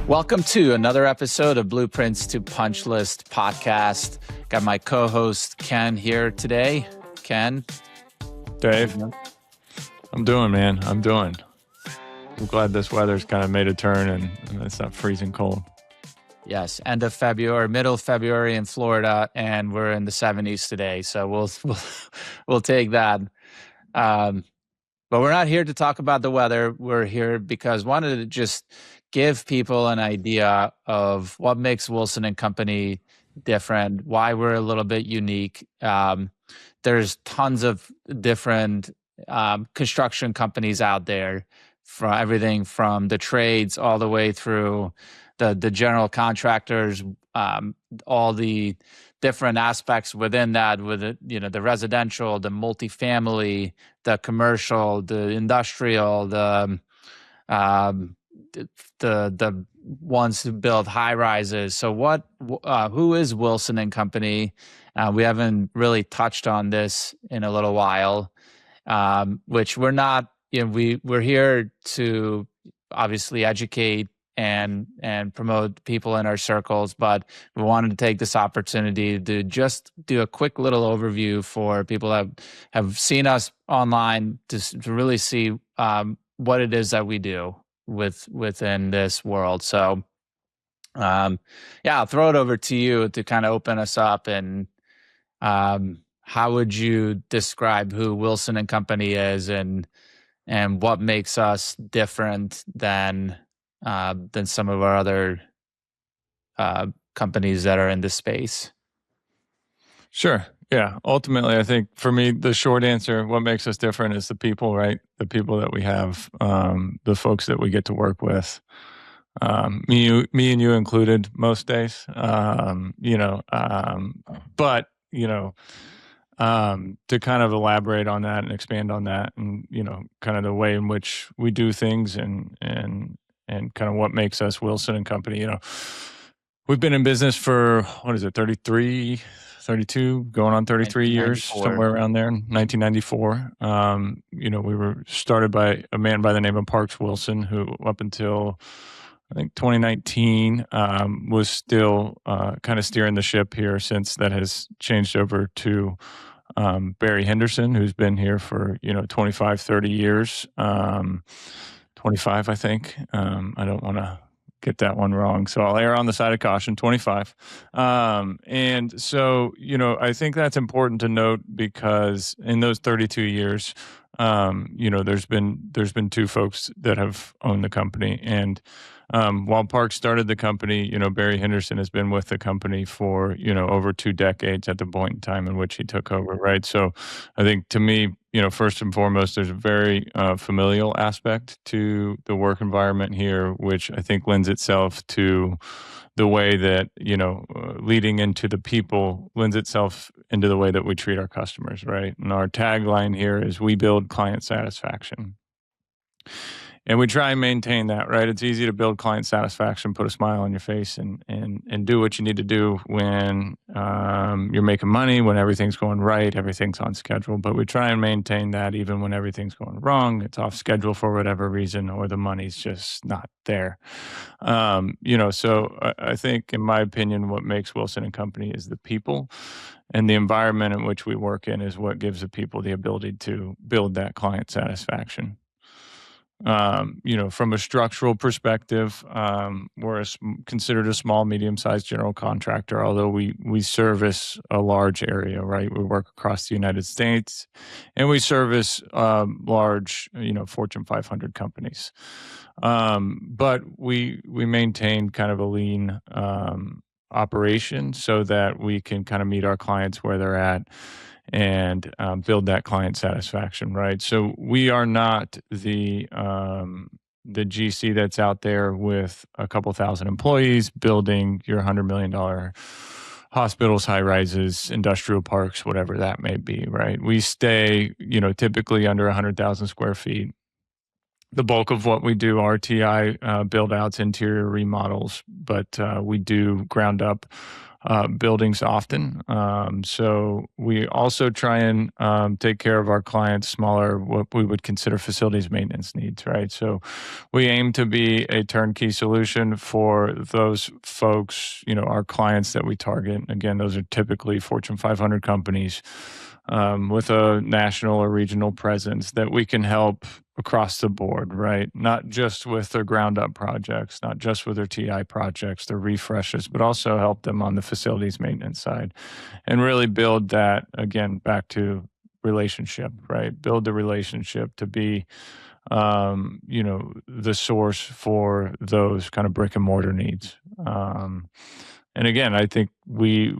Welcome to another episode of Blueprints to Punch List podcast. Got my co-host Ken here today. Ken. Dave. I'm doing, man. I'm doing. I'm glad this weather's kind of made a turn and it's not freezing cold. Yes, end of February, middle of February in Florida, and we're in the 70s today. So we'll take that. But we're not here to talk about the weather. We're here because we wanted to just give people an idea of what makes Wilson and Company different, why we're a little bit unique. There's tons of different construction companies out there, from everything from the trades all the way through the general contractors, all the different aspects within that, with it, the residential, the multifamily, the commercial, the industrial, the ones who build high rises. So who is Wilson and Company? We haven't really touched on this in a little while, which we're not, we're here to obviously educate and promote people in our circles, but we wanted to take this opportunity to just do a quick little overview for people that have seen us online to really see what it is that we do within this world. So I'll throw it over to you to kind of open us up. And how would you describe who Wilson and Company is and what makes us different than some of our other companies that are in this space? Sure. Yeah. Ultimately, I think for me, the short answer, what makes us different is the people, right? The people that we have, the folks that we get to work with, me and you included most days, to kind of elaborate on that and expand on that and, kind of the way in which we do things and kind of what makes us Wilson and Company. We've been in business for, 32, going on 33 years, somewhere around there, 1994. We were started by a man by the name of Parks Wilson, who up until, I think, 2019 was still kind of steering the ship here. Since that has changed over to Barry Henderson, who's been here for, 25, 30 years, 25, I think. I don't want to get that one wrong, so I'll err on the side of caution, 25. And so, I think that's important to note because in those 32 years, there's been two folks that have owned the company. And while Park started the company, Barry Henderson has been with the company for, over 2 decades at the point in time in which he took over, right? So I think to me, first and foremost, there's a very familial aspect to the work environment here, which I think lends itself to the way that, leading into the people lends itself into the way that we treat our customers, right? And our tagline here is we build client satisfaction. And we try and maintain that, right? It's easy to build client satisfaction, put a smile on your face, and do what you need to do when you're making money, when everything's going right, everything's on schedule. But we try and maintain that even when everything's going wrong, it's off schedule for whatever reason, or the money's just not there. So I think, in my opinion, what makes Wilson and Company is the people, and the environment in which we work in is what gives the people the ability to build that client satisfaction. From a structural perspective, we're considered a small, medium-sized general contractor, although we service a large area, right? We work across the United States, and we service large, Fortune 500 companies. But we maintain kind of a lean operation so that we can kind of meet our clients where they're at and build that client satisfaction, right? So we are not the GC that's out there with a couple thousand employees building your $100 million hospitals, high rises, industrial parks, whatever that may be, right? We stay, typically under 100,000 square feet. The bulk of what we do are TI build outs, interior remodels, but we do ground up buildings often. So we also try and take care of our clients' smaller, what we would consider facilities maintenance needs, right? So we aim to be a turnkey solution for those folks, our clients that we target. Again, those are typically Fortune 500 companies with a national or regional presence that we can help across the board, right? Not just with their ground up projects, not just with their TI projects, their refreshes, but also help them on the facilities maintenance side and really build that, again, back to relationship, right? Build the relationship to be, the source for those kind of brick and mortar needs. And again, I think we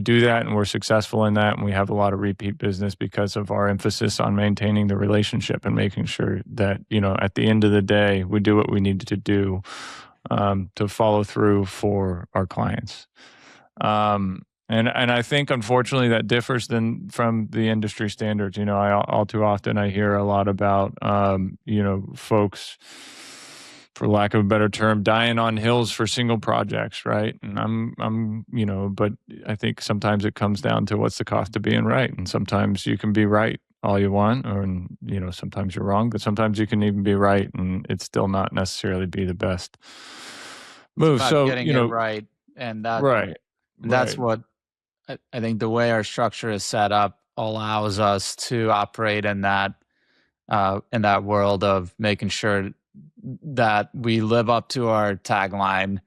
do that, and we're successful in that, and we have a lot of repeat business because of our emphasis on maintaining the relationship and making sure that at the end of the day we do what we need to do to follow through for our clients. And I think unfortunately that differs from the industry standards. All too often I hear a lot about folks, for lack of a better term, dying on hills for single projects, right? And but I think sometimes it comes down to what's the cost of being right. And sometimes you can be right all you want, or sometimes you're wrong, but sometimes you can even be right and it's still not necessarily be the best move. About So, getting it right, and right, that's right. what I think the way our structure is set up allows us to operate in that world of making sure that we live up to our tagline,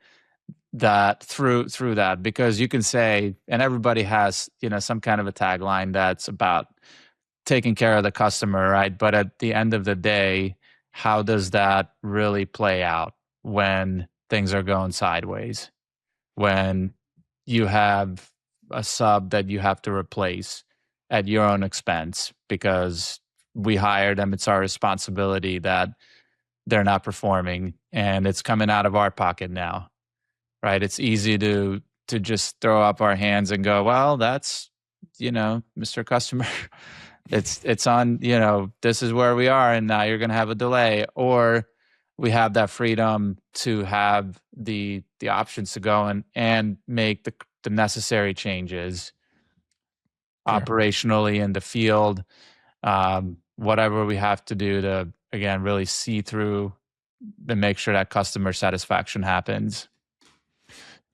that through that, because you can say, and everybody has some kind of a tagline that's about taking care of the customer, right? But at the end of the day, how does that really play out when things are going sideways, when you have a sub that you have to replace at your own expense because we hired them, it's our responsibility that they're not performing and it's coming out of our pocket now, right? It's easy to just throw up our hands and go, well, that's Mr. Customer, it's on, this is where we are and now you're going to have a delay. Or we have that freedom to have the options to go and make the necessary changes operationally in the field, whatever we have to do to, again, really see through and make sure that customer satisfaction happens.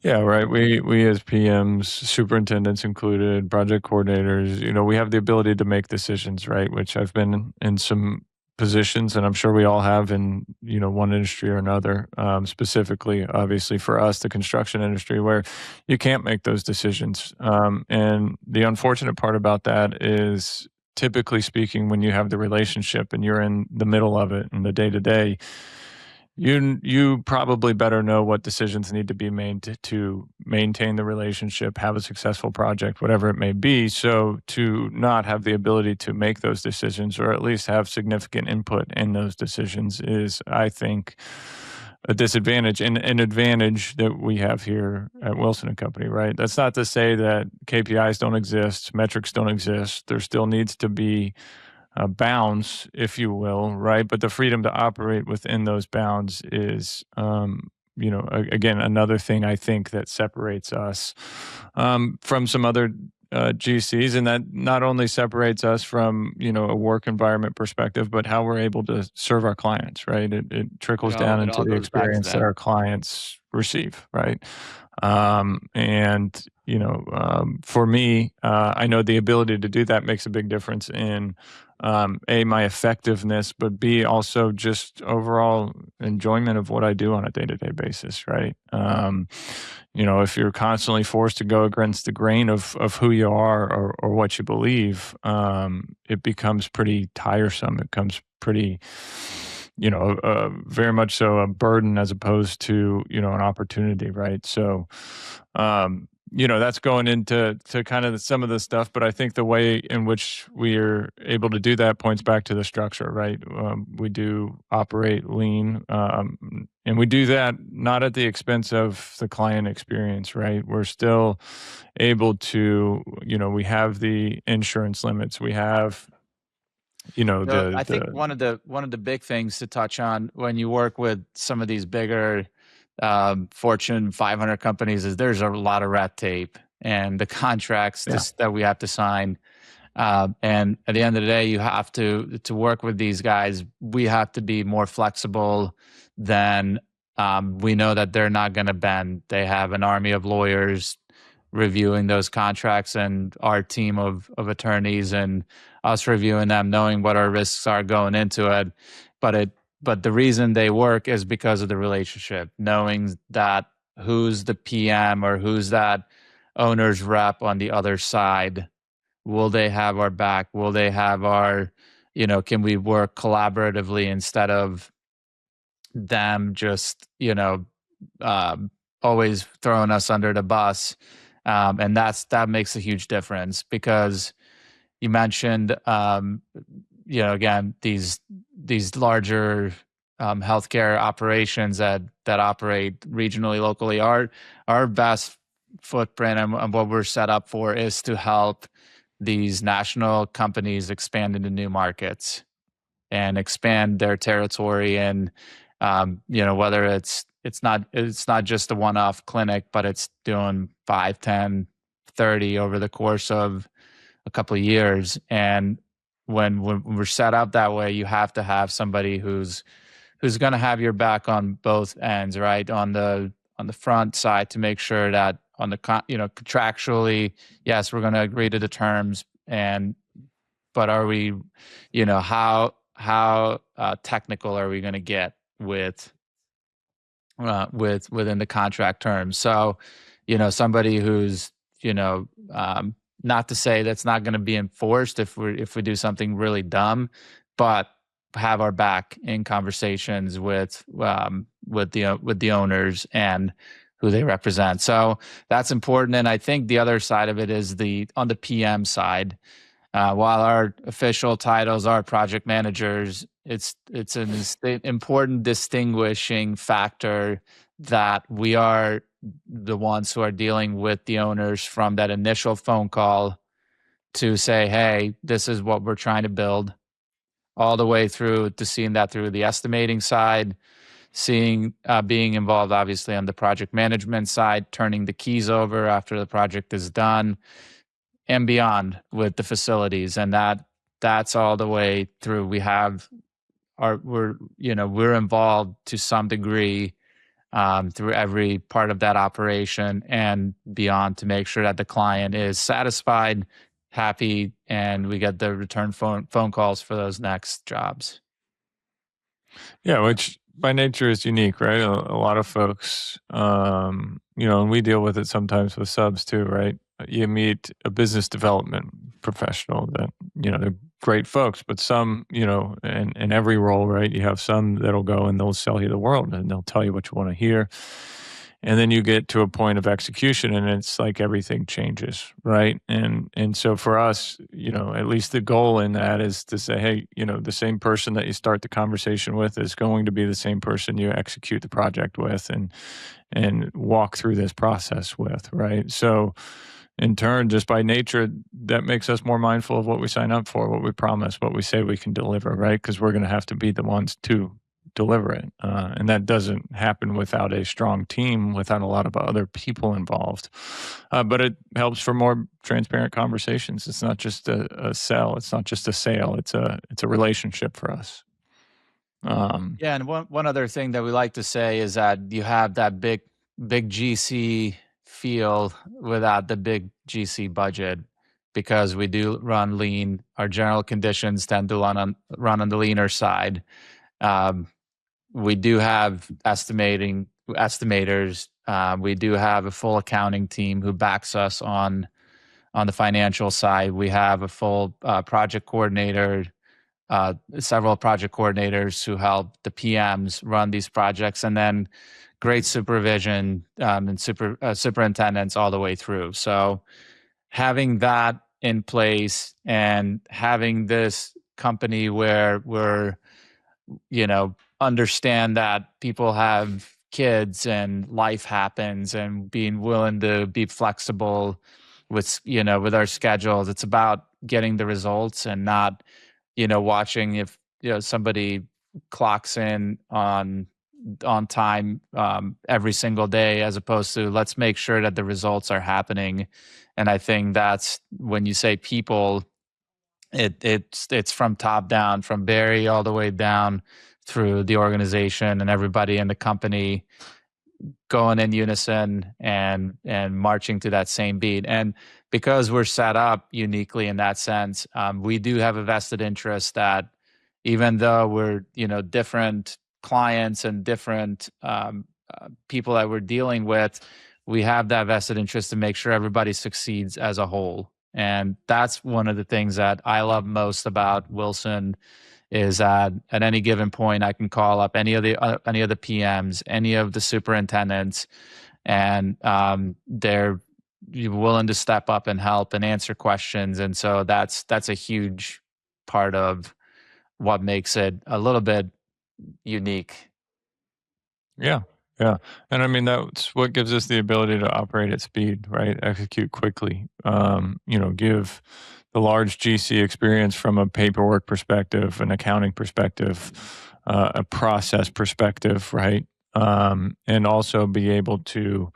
Yeah, right. We as PMs, superintendents included, project coordinators, we have the ability to make decisions, right? Which I've been in some positions, and I'm sure we all have in one industry or another. Specifically, obviously for us, the construction industry, where you can't make those decisions. And the unfortunate part about that is, typically speaking, when you have the relationship and you're in the middle of it in the day to day, you probably better know what decisions need to be made to maintain the relationship, have a successful project, whatever it may be. So to not have the ability to make those decisions, or at least have significant input in those decisions, is, I think, a disadvantage, and an advantage that we have here at Wilson and Company, right? That's not to say that KPIs don't exist, metrics don't exist. There still needs to be bounds, if you will, right? But the freedom to operate within those bounds is, again, another thing I think that separates us from some other GCs, and that not only separates us from a work environment perspective, but how we're able to serve our clients, right? It trickles down It into all the goes back to experience that that. our clients receive, right? For me, I know the ability to do that makes a big difference in A, my effectiveness, but B, also just overall enjoyment of what I do on a day-to-day basis, right? If you're constantly forced to go against the grain of who you are or what you believe, it becomes pretty tiresome. It becomes pretty, very much so a burden as opposed to, an opportunity, right? So, that's going into kind of some of the stuff, but I think the way in which we are able to do that points back to the structure, right? We do operate lean, and we do that not at the expense of the client experience, right? We're still able to, we have the insurance limits, we have, I think one of the big things to touch on when you work with some of these bigger Fortune 500 companies is there's a lot of red tape and the contracts Yeah. that we have to sign. And at the end of the day, you have to work with these guys. We have to be more flexible than we know that they're not going to bend. They have an army of lawyers reviewing those contracts, and our team of attorneys and us reviewing them, knowing what our risks are going into it. But the reason they work is because of the relationship, knowing that who's the PM or who's that owner's rep on the other side. Will they have our back? Will they have our, can we work collaboratively instead of them just, always throwing us under the bus? And that makes a huge difference because you mentioned, again, these larger healthcare operations that operate regionally, locally. Our best footprint and what we're set up for is to help these national companies expand into new markets and expand their territory. And whether it's not just a one-off clinic, but it's doing 5, 10, 30 over the course of a couple of years. And when we're set up that way, you have to have somebody who's going to have your back on both ends, right? On the front side to make sure that on the contractually, yes, we're going to agree to the terms, but are we, how technical are we going to get within the contract terms? So, somebody who's, not to say that's not going to be enforced if we do something really dumb, but have our back in conversations with the owners and who they represent. So that's important. And I think the other side of it is on the PM side. While our official titles are project managers, it's an important distinguishing factor that we are the ones who are dealing with the owners from that initial phone call to say, hey, this is what we're trying to build, all the way through to seeing that through the estimating side, being involved obviously on the project management side, turning the keys over after the project is done, and beyond with the facilities. And that's all the way through. We're involved to some degree through every part of that operation and beyond to make sure that the client is satisfied, happy, and we get the return phone calls for those next jobs. Yeah, which by nature is unique, right? A lot of folks, and we deal with it sometimes with subs too, right? You meet a business development professional that, they're great folks, but some, in every role, right? You have some that'll go and they'll sell you the world and they'll tell you what you want to hear. And then you get to a point of execution and it's like everything changes, right? And so for us, at least the goal in that is to say, hey, the same person that you start the conversation with is going to be the same person you execute the project with and walk through this process with, right? So in turn, just by nature, that makes us more mindful of what we sign up for, what we promise, what we say we can deliver, right? Because we're going to have to be the ones to deliver it. And that doesn't happen without a strong team, without a lot of other people involved. But it helps for more transparent conversations. It's not just a sell. It's not just a sale. It's a relationship for us. Yeah, and one other thing that we like to say is that you have that big GC feel without the big GC budget, because we do run lean. Our general conditions tend to run on the leaner side. We do have estimators. We do have a full accounting team who backs us on the financial side. We have a full project coordinator, several project coordinators who help the PMs run these projects, and then great supervision and superintendents all the way through. So having that in place and having this company where we're, understand that people have kids and life happens, and being willing to be flexible with our schedules. It's about getting the results and not watching if somebody clocks in on on time every single day, as opposed to let's make sure that the results are happening. And I think that's when you say people, it's from top down, from Barry all the way down through the organization and everybody in the company going in unison and marching to that same beat. And because we're set up uniquely in that sense, we do have a vested interest that even though we're different clients and different people that we're dealing with, we have that vested interest to make sure everybody succeeds as a whole. And that's one of the things that I love most about Wilson is that at any given point, I can call up any of the PMs, any of the superintendents, and they're willing to step up and help and answer questions. And so that's a huge part of what makes it a little bit unique. Yeah. Yeah. And I mean, that's what gives us the ability to operate at speed, right? Execute quickly, give the large GC experience from a paperwork perspective, an accounting perspective, a process perspective, right? And also be able to,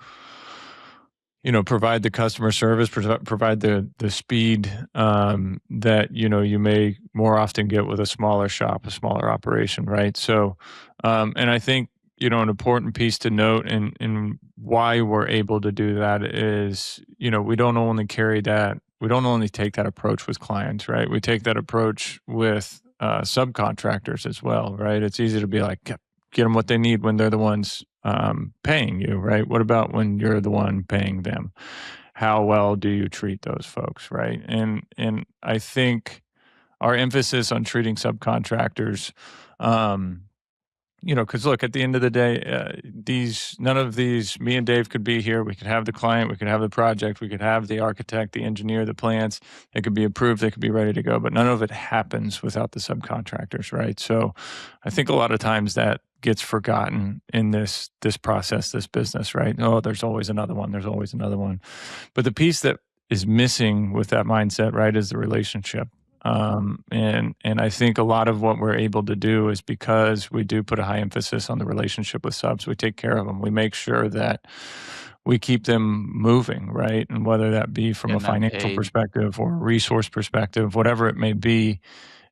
provide the customer service, provide the speed that, you may more often get with a smaller shop, a smaller operation, right? So, and I think, an important piece to note and why we're able to do that is, we don't only take that approach with clients, right? We take that approach with subcontractors as well, right? It's easy to be like, get them what they need when they're the ones paying you, right? What about when you're the one paying them? How well do you treat those folks, right? And I think our emphasis on treating subcontractors, because look, at the end of the day, none of these, me and Dave could be here. We could have the client, we could have the project, we could have the architect, the engineer, the plans. They could be approved, they could be ready to go, but none of it happens without the subcontractors, right? So I think a lot of times that gets forgotten in this process, this business, right? Oh, there's always another one. There's always another one. But the piece that is missing with that mindset, right, is the relationship. And I think a lot of what we're able to do is because we do put a high emphasis on the relationship with subs. We take care of them. We make sure that we keep them moving, right? And whether that be from a financial perspective or a resource perspective, whatever it may be,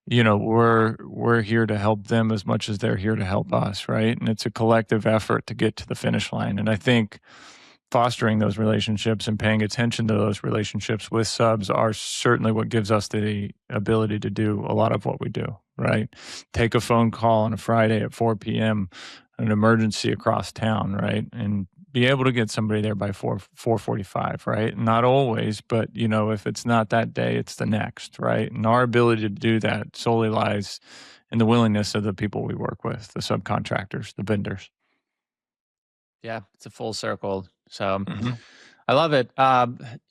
we're here to help them as much as they're here to help us, right? And it's a collective effort to get to the finish line. And I think fostering those relationships and paying attention to those relationships with subs are certainly what gives us the ability to do a lot of what we do, right? Take a phone call on a Friday at 4 p.m., an emergency across town, right? And be able to get somebody there by 4:45, right? Not always, but, if it's not that day, it's the next, right? And our ability to do that solely lies in the willingness of the people we work with, the subcontractors, the vendors. Yeah, it's a full circle. So I love it.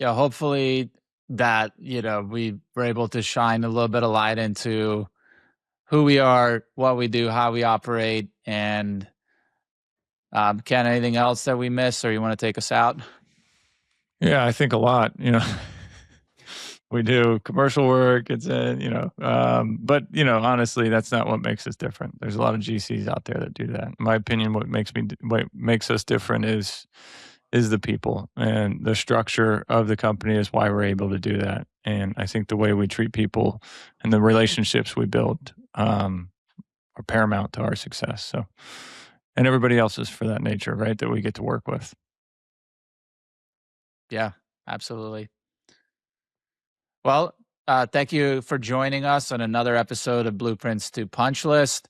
Hopefully that, we were able to shine a little bit of light into who we are, what we do, how we operate. And Ken, anything else that we missed or you want to take us out? Yeah, I think a lot, we do commercial work. It's but honestly, that's not what makes us different. There's a lot of GCs out there that do that. In my opinion, what makes us different is the people, and the structure of the company is why we're able to do that. And I think the way we treat people and the relationships we build are paramount to our success. So, and everybody else's for that nature, right? That we get to work with. Yeah, absolutely. Well, thank you for joining us on another episode of Blueprints to Punch List.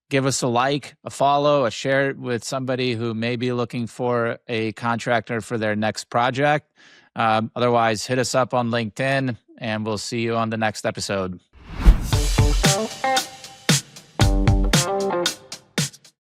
Give us a like, a follow, a share it with somebody who may be looking for a contractor for their next project. Otherwise, hit us up on LinkedIn, and we'll see you on the next episode.